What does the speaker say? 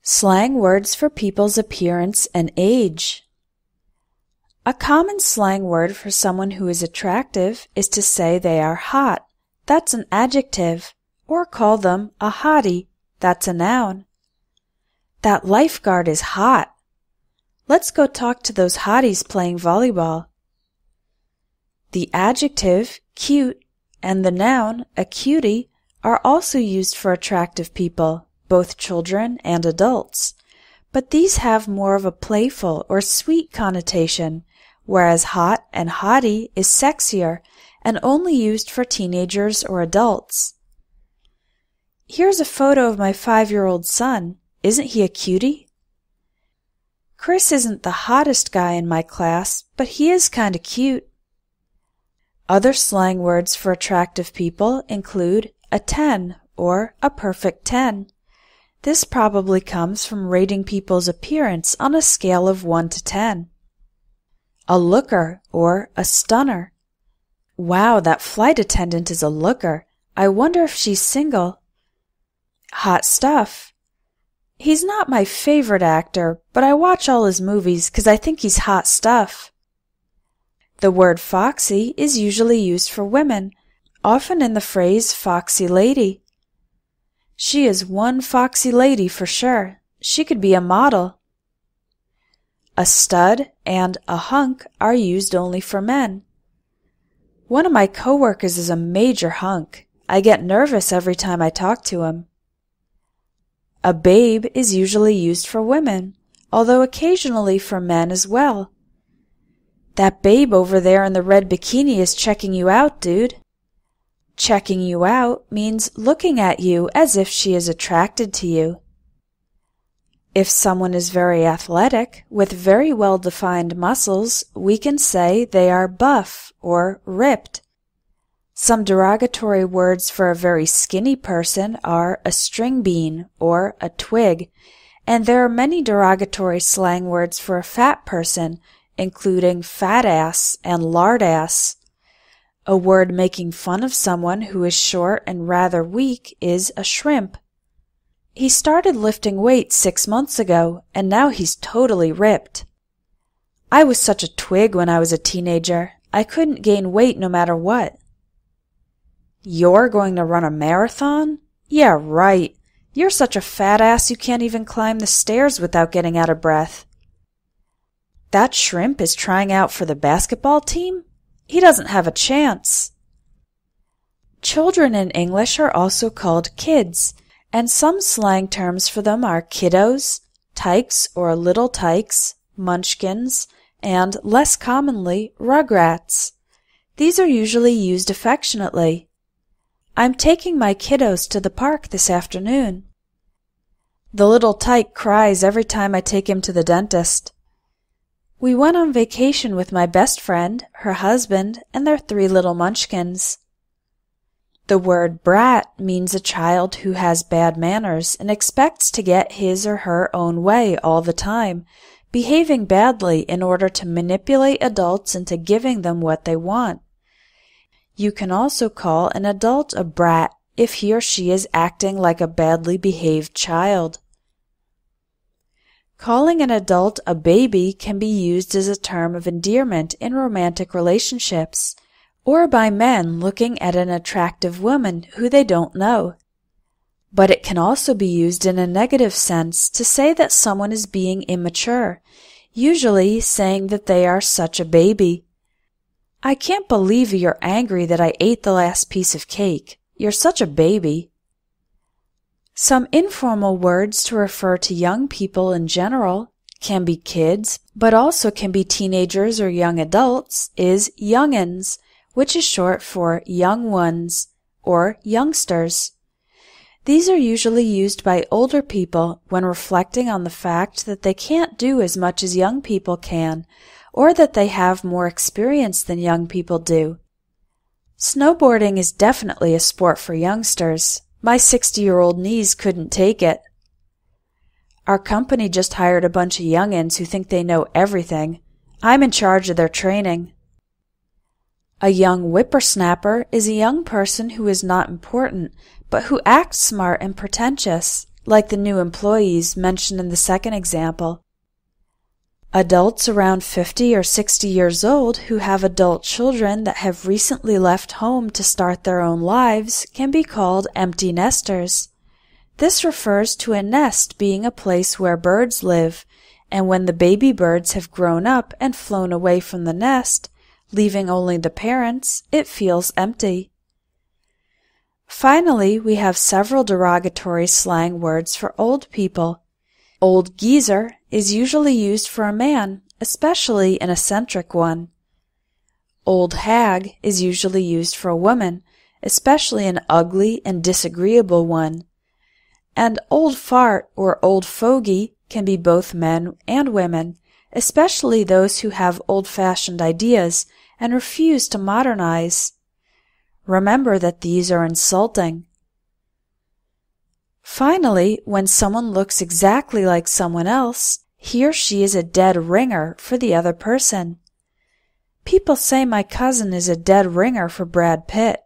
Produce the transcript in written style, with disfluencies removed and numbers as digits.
Slang words for people's appearance and age. A common slang word for someone who is attractive is to say they are hot. That's an adjective. Or call them a hottie. That's a noun. That lifeguard is hot. Let's go talk to those hotties playing volleyball. The adjective, cute, and the noun, a cutie, are also used for attractive people, both children and adults. But these have more of a playful or sweet connotation, whereas hot and hottie is sexier and only used for teenagers or adults. Here's a photo of my 5-year-old son. Isn't he a cutie? Chris isn't the hottest guy in my class, but he is kinda cute. Other slang words for attractive people include a 10 or a perfect 10. This probably comes from rating people's appearance on a scale of 1 to 10. A looker or a stunner. Wow, that flight attendant is a looker. I wonder if she's single. Hot stuff. He's not my favorite actor, but I watch all his movies because I think he's hot stuff. The word foxy is usually used for women, often in the phrase foxy lady. She is one foxy lady for sure. She could be a model. A stud and a hunk are used only for men. One of my coworkers is a major hunk. I get nervous every time I talk to him. A babe is usually used for women, although occasionally for men as well. That babe over there in the red bikini is checking you out, dude. Checking you out means looking at you as if she is attracted to you. If someone is very athletic, with very well-defined muscles, we can say they are buff or ripped. Some derogatory words for a very skinny person are a string bean or a twig, and there are many derogatory slang words for a fat person, including fat ass and lard ass. A word making fun of someone who is short and rather weak is a shrimp. He started lifting weights 6 months ago, and now he's totally ripped. I was such a twig when I was a teenager. I couldn't gain weight no matter what. You're going to run a marathon? Yeah, right. You're such a fat ass you can't even climb the stairs without getting out of breath. That shrimp is trying out for the basketball team? He doesn't have a chance. Children in English are also called kids, and some slang terms for them are kiddos, tykes or little tykes, munchkins, and, less commonly, rugrats. These are usually used affectionately. I'm taking my kiddos to the park this afternoon. The little tyke cries every time I take him to the dentist. We went on vacation with my best friend, her husband, and their 3 little munchkins. The word brat means a child who has bad manners and expects to get his or her own way all the time, behaving badly in order to manipulate adults into giving them what they want. You can also call an adult a brat if he or she is acting like a badly behaved child. Calling an adult a baby can be used as a term of endearment in romantic relationships, or by men looking at an attractive woman who they don't know. But it can also be used in a negative sense to say that someone is being immature, usually saying that they are such a baby. I can't believe you're angry that I ate the last piece of cake. You're such a baby. Some informal words to refer to young people in general can be kids, but also can be teenagers or young adults, is young'uns, which is short for young ones or youngsters. These are usually used by older people when reflecting on the fact that they can't do as much as young people can, or that they have more experience than young people do. Snowboarding is definitely a sport for youngsters. My 60-year-old knees couldn't take it. Our company just hired a bunch of young'uns who think they know everything. I'm in charge of their training. A young whippersnapper is a young person who is not important, but who acts smart and pretentious. like the new employees mentioned in the second example. Adults around 50 or 60 years old who have adult children that have recently left home to start their own lives can be called empty nesters. This refers to a nest being a place where birds live, and when the baby birds have grown up and flown away from the nest, leaving only the parents, it feels empty. Finally, we have several derogatory slang words for old people. Old geezer is usually used for a man, especially an eccentric one. Old hag is usually used for a woman, especially an ugly and disagreeable one. And old fart or old fogey can be both men and women, especially those who have old-fashioned ideas and refuse to modernize. Remember that these are insulting. Finally, when someone looks exactly like someone else, he or she is a dead ringer for the other person. People say my cousin is a dead ringer for Brad Pitt.